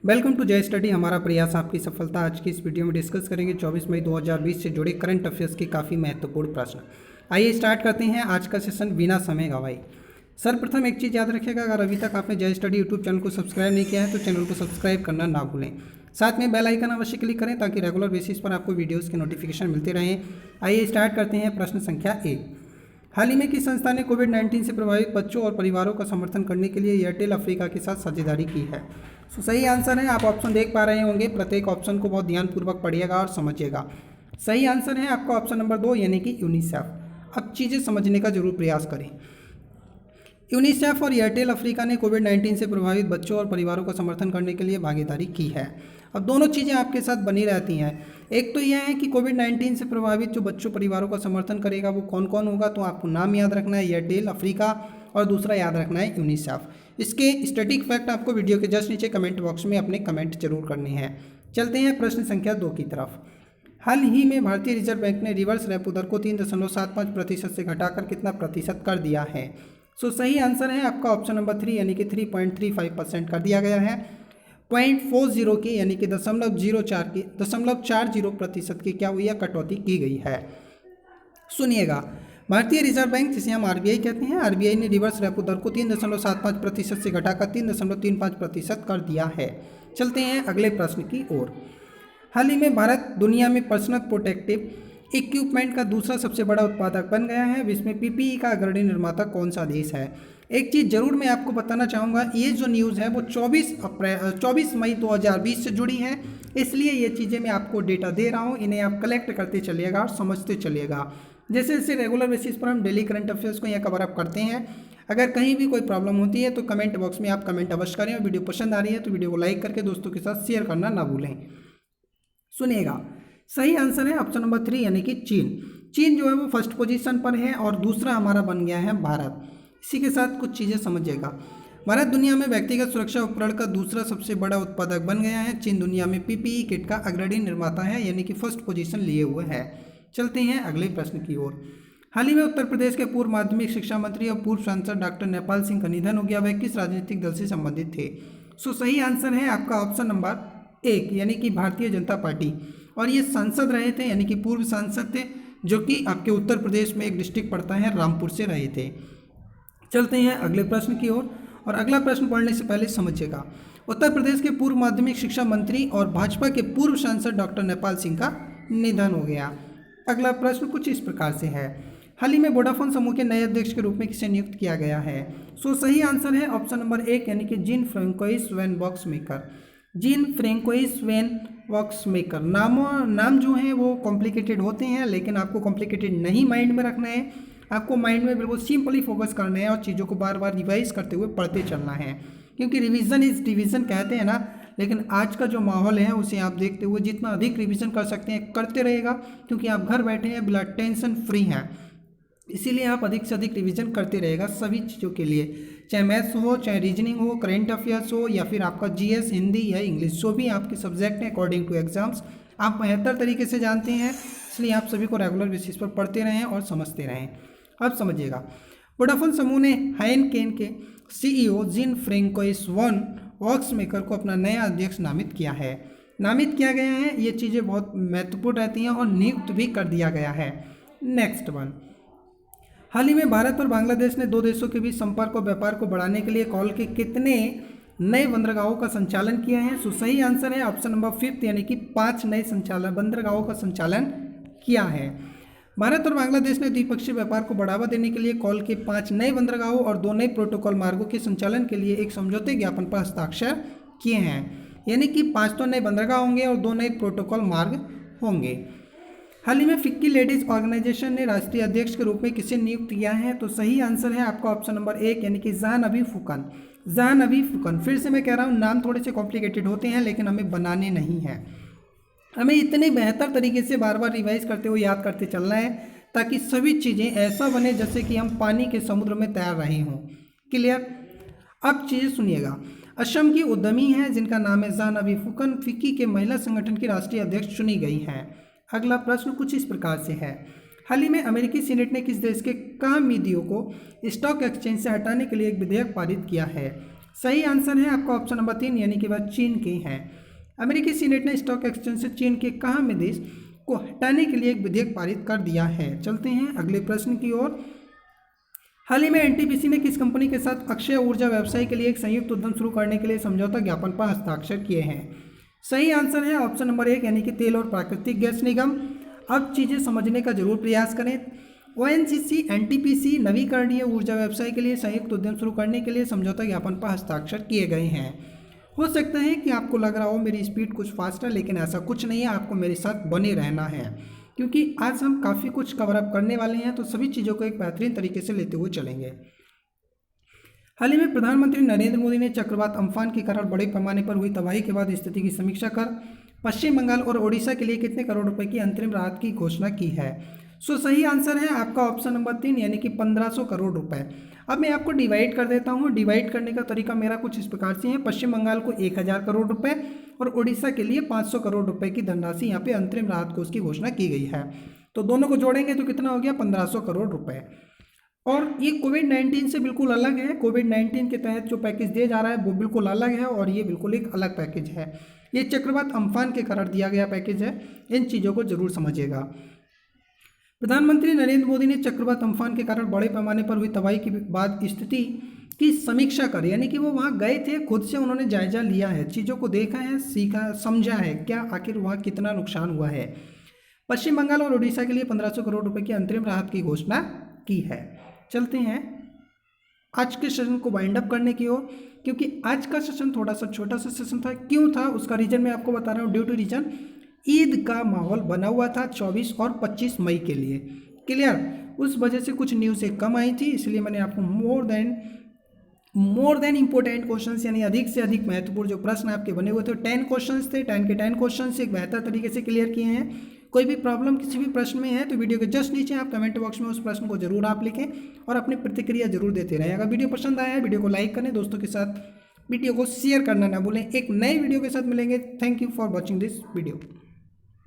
Welcome to जय study. हमारा प्रयास आपकी सफलता। आज की इस वीडियो में डिस्कस करेंगे 24 मई 2020 से जुड़े करंट अफेयर्स के काफ़ी महत्वपूर्ण प्रश्न। आइए स्टार्ट करते हैं आज का सेशन बिना समय गवाए। सर्वप्रथम एक चीज़ याद रखिएगा, अगर अभी तक आपने जय स्टडी यूट्यूब चैनल को सब्सक्राइब नहीं किया है तो चैनल को सब्सक्राइब करना ना भूलें। साथ में बेल आइकन अवश्य क्लिक करें ताकि रेगुलर बेसिस पर आपको वीडियोज़ के नोटिफिकेशन मिलते रहें। आइए स्टार्ट करते हैं प्रश्न संख्या 1। हाल ही में किस संस्था ने कोविड-19 से प्रभावित बच्चों और परिवारों का समर्थन करने के लिए एयरटेल अफ्रीका के साथ साझेदारी की है? सही आंसर है, आप ऑप्शन देख पा रहे होंगे। प्रत्येक ऑप्शन को बहुत ध्यानपूर्वक पढ़िएगा और समझिएगा। सही आंसर है आपका ऑप्शन नंबर 2 यानी कि यूनिसेफ। अब चीज़ें समझने का जरूर प्रयास करें। यूनिसेफ और एयरटेल अफ्रीका ने कोविड-19 से प्रभावित बच्चों और परिवारों का समर्थन करने के लिए भागीदारी की है। अब दोनों चीज़ें आपके साथ बनी रहती हैं। एक तो यह है कि कोविड-19 से प्रभावित जो बच्चों परिवारों का समर्थन करेगा वो कौन कौन होगा, तो आपको नाम याद रखना है एयरटेल अफ्रीका और दूसरा याद रखना है यूनिसेफ। इसके स्टैटिक फैक्ट आपको वीडियो के जस्ट नीचे कमेंट बॉक्स में अपने कमेंट जरूर करने हैं। चलते हैं प्रश्न संख्या 2 की तरफ। हाल ही में भारतीय रिजर्व बैंक ने रिवर्स रेपो दर को 3.75% से घटाकर कितना प्रतिशत कर दिया है? सही आंसर है आपका ऑप्शन नंबर 3 यानी कि 3.35% कर दिया गया है। 0.40 की यानी कि 0.40% की क्या हुई है, कटौती की गई है। सुनिएगा, भारतीय रिजर्व बैंक जिसे हम आरबीआई कहते हैं, आरबीआई ने रिवर्स रेपो दर को 3.75% से घटाकर 3.35% कर दिया है। चलते हैं अगले प्रश्न की ओर। हाल ही में भारत दुनिया में पर्सनल प्रोटेक्टिव इक्विपमेंट का दूसरा सबसे बड़ा उत्पादक बन गया है। विश्व में पीपीई का अग्रणी निर्माता कौन सा देश है? एक चीज़ जरूर मैं आपको बताना चाहूँगा, ये जो न्यूज़ है वो 24 मई 2020 से जुड़ी है, इसलिए ये चीज़ें मैं आपको डेटा दे रहा हूँ। इन्हें आप कलेक्ट करते चलिएगा और समझते चलिएगा। जैसे जैसे रेगुलर बेसिस पर हम डेली करंट अफेयर्स को यहाँ कवर अप करते हैं। अगर कहीं भी कोई प्रॉब्लम होती है तो कमेंट बॉक्स में आप कमेंट अवश्य करें, और वीडियो पसंद आ रही है तो वीडियो को लाइक करके दोस्तों के साथ शेयर करना ना भूलें। सुनिएगा, सही आंसर है ऑप्शन नंबर 3 यानी कि चीन। चीन जो है वो फर्स्ट पोजीशन पर है और दूसरा हमारा बन गया है भारत। इसी के साथ कुछ चीज़ें समझिएगा। भारत दुनिया में व्यक्तिगत सुरक्षा उपकरण का दूसरा सबसे बड़ा उत्पादक बन गया है। चीन दुनिया में पीपीई किट का अग्रणी निर्माता है यानी कि फर्स्ट पोजीशन लिए हुए है। चलते हैं अगले प्रश्न की ओर। हाल ही में उत्तर प्रदेश के पूर्व माध्यमिक शिक्षा मंत्री और पूर्व सांसद डॉक्टर नेपाल सिंह का निधन हो गया। वह किस राजनीतिक दल से संबंधित थे? सही आंसर है आपका ऑप्शन नंबर 1 यानी कि भारतीय जनता पार्टी, और ये सांसद रहे थे यानी कि पूर्व सांसद थे, जो कि आपके उत्तर प्रदेश में एक डिस्ट्रिक्ट पड़ता है रामपुर से रहे थे। चलते हैं अगले प्रश्न की ओर, और अगला प्रश्न पढ़ने से पहले समझिएगा। उत्तर प्रदेश के पूर्व माध्यमिक शिक्षा मंत्री और भाजपा के पूर्व सांसद डॉक्टर नेपाल सिंह का निधन हो गया। अगला प्रश्न कुछ इस प्रकार से है। हाल ही में वोडाफोन समूह के नए अध्यक्ष के रूप में किसे नियुक्त किया गया है? सही आंसर है ऑप्शन नंबर 1 यानी कि Jean Francois van Boxmeer. Jean Francois van Boxmeer. नाम जो हैं वो कॉम्प्लिकेटेड होते हैं, लेकिन आपको कॉम्प्लिकेटेड नहीं माइंड में रखना है। आपको माइंड में बिल्कुल सिंपली फोकस करना है और चीज़ों को बार बार रिवाइज करते हुए पढ़ते चलना है, क्योंकि रिवीजन इज डिवीजन कहते हैं ना। लेकिन आज का जो माहौल है उसे आप देखते हुए जितना अधिक रिवीजन कर सकते हैं करते रहेगा, क्योंकि आप घर बैठे हैं, बिना टेंशन फ्री हैं। इसीलिए आप अधिक से अधिक रिवीजन करते रहेगा सभी चीज़ों के लिए, चाहे मैथ्स हो, चाहे रीजनिंग हो, करेंट अफेयर्स हो, या फिर आपका जीएस, हिंदी या इंग्लिश, जो भी आपके सब्जेक्ट हैं अकॉर्डिंग टू एग्जाम्स आप बेहतर तरीके से जानते हैं। इसलिए आप सभी को रेगुलर बेसिस पर पढ़ते रहें और समझते रहें। अब समझिएगा, वोडाफोन समूह ने हाइनकेन के सीईओ जीन फ्रेंकोइस वैन बॉक्समेकर को अपना नया अध्यक्ष नामित किया है। नामित किया गया है, ये चीज़ें बहुत महत्वपूर्ण रहती हैं, और नियुक्त भी कर दिया गया है। नेक्स्ट वन, हाल ही में भारत और बांग्लादेश ने दो देशों के बीच संपर्क और व्यापार को बढ़ाने के लिए कॉल के कितने नए बंदरगाहों का संचालन किया है? सही आंसर है ऑप्शन नंबर 5 यानी कि 5 नए बंदरगाहों का संचालन किया है। भारत और बांग्लादेश ने द्विपक्षीय व्यापार को बढ़ावा देने के लिए कॉल के 5 नए बंदरगाहों और 2 नए प्रोटोकॉल मार्गों के संचालन के लिए एक समझौते ज्ञापन पर हस्ताक्षर किए हैं। यानी कि 5 तो नए बंदरगाह होंगे और 2 नए प्रोटोकॉल मार्ग होंगे। हाल ही में फिक्की लेडीज ऑर्गेनाइजेशन ने राष्ट्रीय अध्यक्ष के रूप में किसे नियुक्त किया है? सही आंसर है आपका ऑप्शन नंबर 1 यानी कि जाह्नवी फुकन। जाह्नवी फुकन, फिर से मैं कह रहा हूँ, नाम थोड़े से कॉम्प्लिकेटेड होते हैं, लेकिन हमें बनाने नहीं हैं। हमें इतने बेहतर तरीके से बार बार रिवाइज करते हुए याद करते चलना है, ताकि सभी चीज़ें ऐसा बने जैसे कि हम पानी के समुद्र में तैर रहे हों। क्लियर? अब चीज़ें सुनिएगा। असम की उद्यमी हैं जिनका नाम है जाह्नवी फुकन, फिक्की के महिला संगठन की राष्ट्रीय अध्यक्ष चुनी गई हैं। अगला प्रश्न कुछ इस प्रकार से है। हाल ही में अमेरिकी सीनेट ने किस देश के कामयिदियों को स्टॉक एक्सचेंज से हटाने के लिए एक विधेयक पारित किया है? सही आंसर है आपका ऑप्शन नंबर 3 यानी कि वह चीन के हैं। अमेरिकी सीनेट ने स्टॉक एक्सचेंज से चीन के कहा में देश को हटाने के लिए एक विधेयक पारित कर दिया है। चलते हैं अगले प्रश्न की ओर। हाल ही में एनटीपीसी ने किस कंपनी के साथ अक्षय ऊर्जा व्यवसाय के लिए एक संयुक्त उद्यम शुरू करने के लिए समझौता ज्ञापन पर हस्ताक्षर किए हैं? सही आंसर है ऑप्शन नंबर 1 यानी कि तेल और प्राकृतिक गैस निगम। अब चीज़ें समझने का जरूर प्रयास करें। ओएनजीसी एनटीपीसी नवीकरणीय ऊर्जा व्यवसाय के लिए संयुक्त उद्यम शुरू करने के लिए समझौता ज्ञापन पर हस्ताक्षर किए गए हैं। हो सकता है कि आपको लग रहा हो मेरी स्पीड कुछ फास्ट है, लेकिन ऐसा कुछ नहीं है। आपको मेरे साथ बने रहना है, क्योंकि आज हम काफ़ी कुछ कवर अप करने वाले हैं, तो सभी चीज़ों को एक बेहतरीन तरीके से लेते हुए चलेंगे। हाल ही में प्रधानमंत्री नरेंद्र मोदी ने चक्रवात अम्फान के कारण बड़े पैमाने पर हुई तबाही के बाद स्थिति की समीक्षा कर पश्चिम बंगाल और ओडिशा के लिए कितने करोड़ रुपए की अंतरिम राहत की घोषणा की है? सही आंसर है आपका ऑप्शन नंबर 3 यानी कि 1500 करोड़ रुपए। अब मैं आपको डिवाइड कर देता हूँ। डिवाइड करने का तरीका मेरा कुछ इस प्रकार से है। पश्चिम बंगाल को 1000 करोड़ रुपए और उड़ीसा के लिए 500 करोड़ रुपए की धनराशि यहाँ पे अंतरिम राहत कोष की घोषणा की गई है। तो दोनों को जोड़ेंगे तो कितना हो गया? 1500 करोड़ रुपए। और ये कोविड-19 से बिल्कुल अलग है। कोविड-19 के तहत जो पैकेज दिया जा रहा है वो बिल्कुल अलग है और ये बिल्कुल एक अलग पैकेज है। ये चक्रवात अम्फान के कारण दिया गया पैकेज है। इन चीज़ों को जरूर समझिएगा। प्रधानमंत्री नरेंद्र मोदी ने चक्रवात अम्फान के कारण बड़े पैमाने पर हुई तबाही के बाद स्थिति की समीक्षा कर, यानी कि वो वहाँ गए थे, खुद से उन्होंने जायजा लिया है, चीज़ों को देखा है, सीखा, समझा है क्या आखिर वहाँ कितना नुकसान हुआ है। पश्चिम बंगाल और उड़ीसा के लिए 1500 करोड़ रुपए की अंतरिम राहत की घोषणा की है। चलते हैं आज के सेशन को वाइंड अप करने की ओर, क्योंकि आज का सेशन थोड़ा सा छोटा सा सेशन था। क्यों था उसका रीजन मैं आपको बता रहा हूँ। ड्यू टू रीजन ईद का माहौल बना हुआ था 24 और 25 मई के लिए। क्लियर? उस वजह से कुछ न्यूज़ें कम आई थी, इसलिए मैंने आपको मोर देन इंपॉर्टेंट क्वेश्चंस यानी अधिक से अधिक महत्वपूर्ण जो प्रश्न आपके बने हुए थे 10 क्वेश्चंस थे, 10 के 10 क्वेश्चन एक बेहतर तरीके से क्लियर किए हैं। कोई भी प्रॉब्लम किसी भी प्रश्न में है तो वीडियो के जस्ट नीचे आप कमेंट बॉक्स में उस प्रश्न को जरूर आप लिखें और अपनी प्रतिक्रिया जरूर देते रहें। अगर वीडियो पसंद आया है वीडियो को लाइक करें, दोस्तों के साथ वीडियो को शेयर करना ना भूलें। एक नए वीडियो के साथ मिलेंगे। Thank you for watching this video.